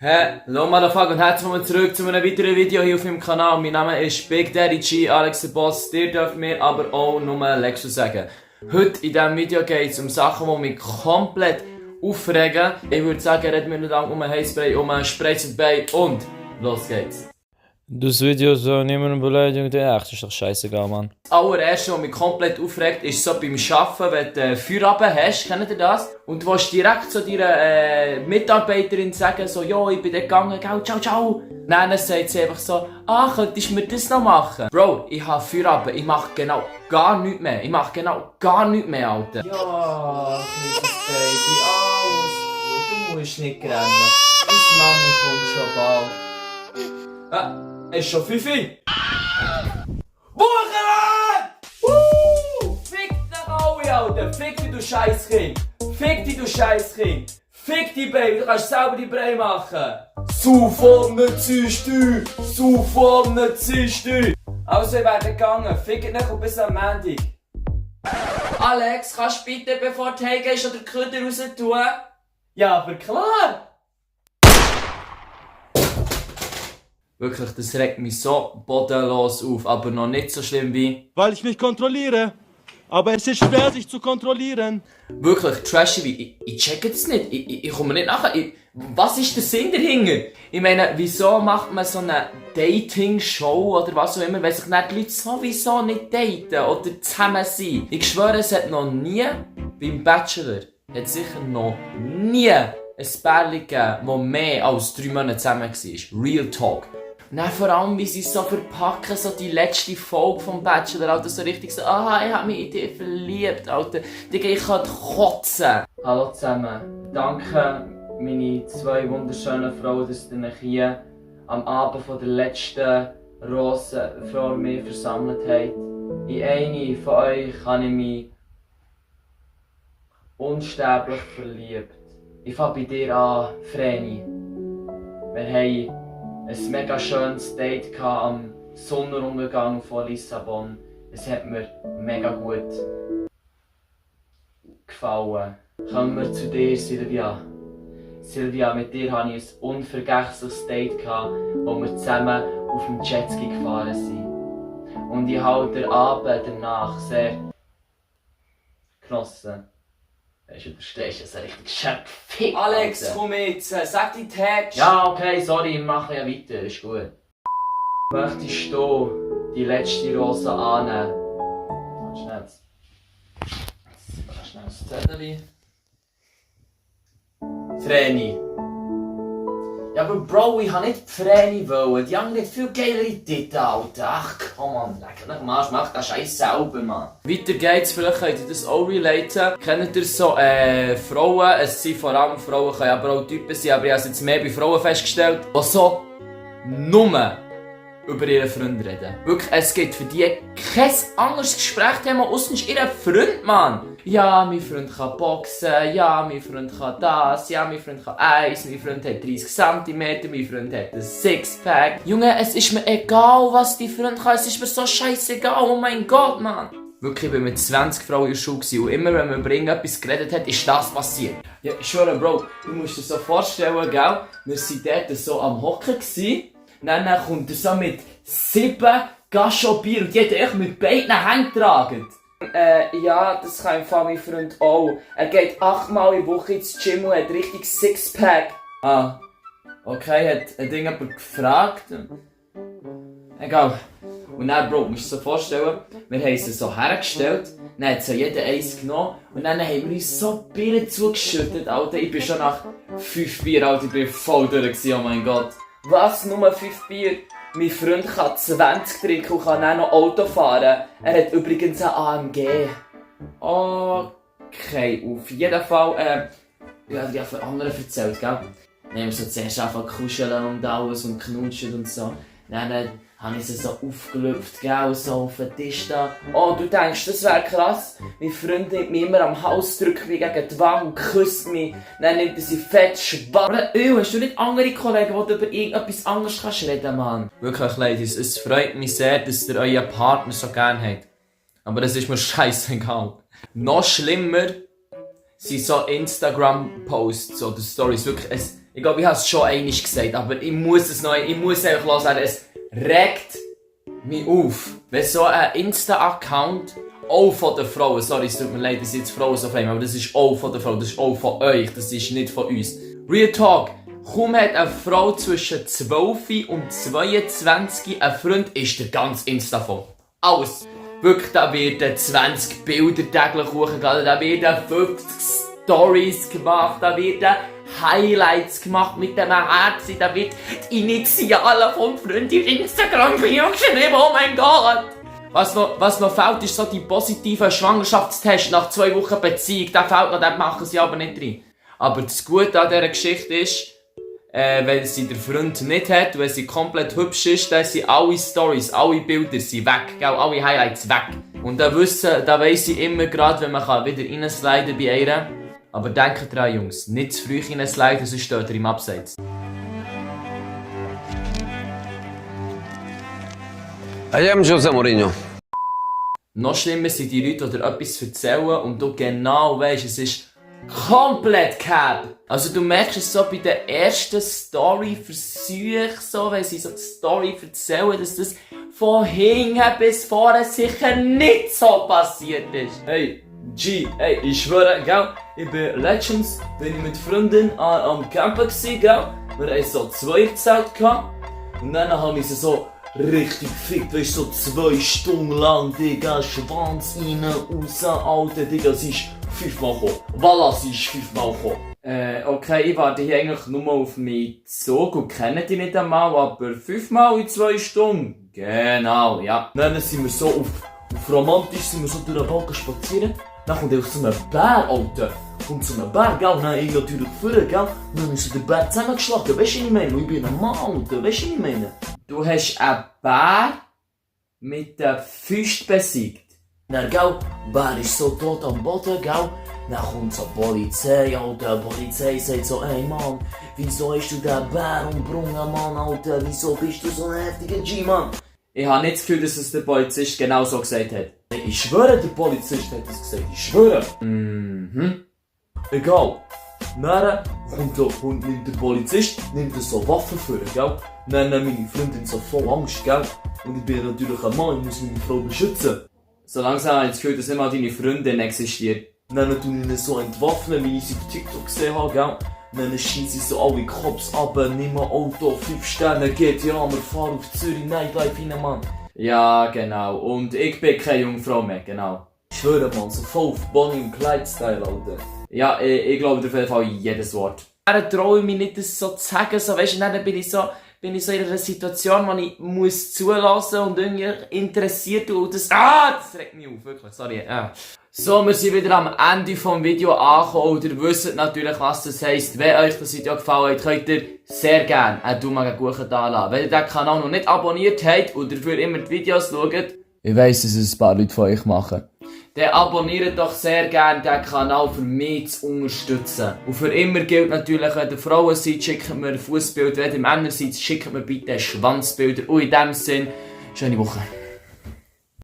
Hallo Motherfucker und herzlich willkommen zurück zu einem weiteren Video hier auf meinem Kanal. Mein Name ist Big Daddy G, Alex der Boss. Ihr dürft mir aber auch nur Lexus sagen. Heute in diesem Video geht es um Sachen, die mich komplett aufregen. Ich würde sagen, reden wir nicht lang um ein Hairspray, um ein Spray zu dabei und los geht's. Das Video so niemandem Beleidigung, der echt ist doch scheißegal, Mann. Das allererste, was mich komplett aufregt, ist so beim Arbeiten, wenn du Feierabend hast, kennt ihr das? Und du willst direkt zu deiner Mitarbeiterin sagen, so, jo, ich bin dort gegangen, ciao, ciao, ciao. Dann sagt sie einfach so, könntest du mir das noch machen? Bro, ich habe Feierabend, ich mache genau gar nichts mehr. Ich mache genau gar nichts mehr, Alter. Ja, kleines Baby, alles gut, du musst nicht rennen. Deine Mami kommt schon bald. Ist schon 5 Uhr? Bucheren! Fick dich alle, Alter! Fick dich, du Scheißkind! Fick dich, du Scheißkind! Fick dich, Baby! Du kannst selber die Brei machen! Sofort ziehst du! Sofort ziehst du! Also, ich werde gegangen. Fick dich nicht und bis am Montag. Alex, kannst du bitte, bevor du heimgehst, oder die Köder raus tun? Ja, aber klar! Wirklich, das regt mich so bodenlos auf, aber noch nicht so schlimm wie... Weil ich mich kontrolliere. Aber es ist schwer, sich zu kontrollieren. Wirklich, trashy wie... Ich check es nicht. Ich komme nicht nachher. Was ist der Sinn dahinter? Ich meine, wieso macht man so eine Dating-Show oder was auch immer, wenn sich nicht die Leute sowieso nicht daten oder zusammen sind? Ich schwöre, es hat noch nie beim Bachelor, hat sicher noch nie ein Pärchen gegeben, das mehr als 3 Monate zusammen war. Real Talk. Nein, vor allem, wie sie so verpacken, so die letzte Folge vom Bachelor, Alter, so richtig so, ich hab mich in dich verliebt, Alter. Digga, ich kann kotzen. Hallo zusammen. Danke, meine 2 wunderschönen Frauen, dass ihr euch hier am Abend von der letzten Rose vor mir versammelt habt. In eine von euch habe ich mich unsterblich verliebt. Ich fange bei dir an, Vreni. Wir haben ein mega schönes Date am Sonnenuntergang von Lissabon. Es hat mir mega gut gefallen. Kommen wir zu dir, Silvia. Silvia, mit dir hatte ich ein unvergessliches Date, wo wir zusammen auf dem Jetski gefahren sind. Und ich habe den Abend danach sehr genossen. Weißt du, verstehst du, das ist ein richtig Schöpf. Alex, Alter. Komm jetzt, sag die Text. Ja, okay, sorry, wir machen ja weiter, ist gut. Möchtest du die letzte Rose annehmen? Schnell das Zettel. Vreni. Ja, aber Bro, ich wollte nicht Vreni wollen. Die haben nicht viel geilere Titten, Alter. Ach, komm on, leck dich am Arsch, mach den Scheiß selber, Mann. Weiter geht's, vielleicht könnt ihr das auch relaten. Kennt ihr so Frauen? Es sind vor allem Frauen, können aber auch Typen sein, aber ich habe es jetzt mehr bei Frauen festgestellt, die so nur über ihren Freund reden. Wirklich, es gibt für die kein anderes Gesprächsthema, ausser ihren Freund, Mann. Ja, mein Freund kann boxen, ja, mein Freund kann das, ja, mein Freund kann Eis, mein Freund hat 30 cm, mein Freund hat ein Sixpack. Junge, es ist mir egal, was die Freund kann, es ist mir so scheißegal, oh mein Gott, Mann. Wirklich, ich war mit 20 Frauen in der Schule und immer, wenn man über irgendetwas geredet hat, ist das passiert. Ja, ich schwöre, Bro, du musst dir so vorstellen, gell, wir waren dort so am Hocken gewesen. Dann kommt er so mit 7 Gashot-Bier und die hat echt mit beiden Händen getragen. Ja, das kann mein Freund auch. Er geht 8-mal in der Woche ins Gym und hat richtig Sixpack. Okay, hat irgendjemand gefragt? Egal. Und dann, Bro, musst du dir so vorstellen, wir haben sie so hergestellt, dann hat so jeder eins genommen und dann haben wir uns so Bier zugeschüttet, Alter. Ich bin schon nach 5 Bier, Alter, ich bin voll durch gewesen, oh mein Gott. Was? Nur 5 Bier? Mein Freund kann 20 trinken und kann auch noch Auto fahren. Er hat übrigens ein AMG. Okay, auf jeden Fall, ja, ich habe von anderen erzählt, gell? Dann haben wir so zuerst einfach kuscheln und alles und knutschen und so. Dann habe ich sie so aufgelüpft, gell, so auf den Tisch da. Oh, du denkst, das wäre krass? Mein Freund nimmt mich immer am Hals, drückt mich gegen die Wange und küsst mich. Dann nimmt er sie fett schwach. Hast du nicht andere Kollegen, die du über irgendetwas anderes kannst reden, Mann? Wirklich, Ladies, es freut mich sehr, dass ihr euren Partner so gerne habt. Aber das ist mir scheißegal. Noch schlimmer sind so Instagram-Posts oder Stories. Wirklich, Ich glaube, ich habe es schon einmal gesagt, aber ich muss einfach loswerden. Es regt mich auf, wenn so ein Insta-Account auch von den Frauen, sorry, es tut mir leid, dass jetzt Frauen so fame, aber das ist auch von den Frauen, das ist auch von euch, das ist nicht von uns. Real Talk, kaum hat eine Frau zwischen 12 und 22 einen Freund, ist der ganz Insta voll. Alles. Wirklich, da werden 20 Bilder täglich hochgeladen, da werden 50 Stories gemacht, da werden Highlights gemacht mit dem Herzen, da wird die Initialen vom Freund in Instagram-Bio geschrieben, oh mein Gott! Was noch fehlt, ist so die positive Schwangerschaftstest nach 2 Wochen Beziehung. Der fehlt noch, den machen sie aber nicht rein. Aber das Gute an dieser Geschichte ist, wenn sie den Freund nicht hat, wenn sie komplett hübsch ist, dann sind alle Stories, alle Bilder sind weg, gell? Alle Highlights weg. Und da weiss sie immer gerade, wenn man wieder reinsliden bei ihr. Aber denkt dran, Jungs, nicht zu früh reinsliden, sonst steht ihr im Abseits. I am José Mourinho. Noch schlimmer sind die Leute, die dir etwas erzählen und du genau weisst, es ist komplett cap. Also du merkst es so bei den ersten Story-Versuchen, so, wenn sie so die Story erzählen, dass das von hinten bis vorne sicher nicht so passiert ist. Hey, G, hey, ich schwöre, gell, ich bin letztens, bin ich mit Freunden am Campen gsi, gell, wir hatten so 2 Zelt gehabt und dann haben wir sie so richtig fickt, weißt du, so 2 Stunden lang, Digga, Schwanz rein, raus, Alter, Digga, sie ist 5-mal gekommen. Voilà, sie ist 5-mal gekommen. Okay, ich warte hier eigentlich nur auf meinen Zug und kenne die nicht einmal, aber 5-mal in 2 Stunden. Genau, ja. Dann sind wir so auf romantisch, sind wir so durch den Balken spazieren. Dann kommt einfach so ein Bär, Alter. Kommt so ein Bär, gell? Dann ich natürlich vorne, gell? Dann ist so der Bär zusammengeschlagen. Weißt du, was ich meine? Ich bin ein Mann, Alter. Weißt du, was ich meine? Du hast einen Bär mit den Füßen besiegt. Dann, gell? Der Bär ist so tot am Boden, gell? Dann kommt so die Polizei, Alter. Die Polizei sagt so, ey Mann, wieso hast du den Bär umgebracht, Mann, Alter? Wieso bist du so ein heftiger G-Mann? Ich habe nicht das Gefühl, dass es der Polizist genau so gesagt hat. Ich schwöre, der Polizist hat das gesagt. Ich schwöre. Egal. Dann nimmt der Polizist so Waffen vor, gell? Dann meine Freundin so voll Angst, gell? Und ich bin natürlich ein Mann, ich muss meine Frau beschützen. So langsam habe ich das Gefühl, dass nicht mal deine Freundin existiert. Dann tue ich ihn so entwaffnen, wie ich sie auf TikTok gesehen habe, gell? Dann schieße ich so alle Cops ab, nimm ein Auto, 5 Sterne, GTA, wir fahren auf Zürich, Nightlife rein, Mann. Ja, genau. Und ich bin keine Jungfrau mehr, genau. Ich schwöre, Mann, so voll auf Bonnie und Clyde-Style, Alter. Ja, ich glaube auf jeden Fall jedes Wort. Dann traue ich mich nicht, das so zu sagen, so, weißt du, dann bin ich so in einer Situation, wo ich muss zulassen und irgendwie interessiert und das regt mich auf, wirklich, sorry, So, wir sind wieder am Ende vom Video angekommen und ihr wisst natürlich, was das heisst. Wenn euch das Video gefallen hat, könnt ihr sehr gerne einen Daumen hoch da lassen. Wenn ihr den Kanal noch nicht abonniert habt und dafür immer die Videos schaut, ich weiss, dass es ein paar Leute von euch machen, dann abonniert doch sehr gerne den Kanal, für mich zu unterstützen. Und für immer gilt natürlich, wenn ihr Frauen seid, schickt mir Fußbilder, wenn ihr Männer seid, schickt mir bitte Schwanzbilder. Und in diesem Sinne, schöne Woche.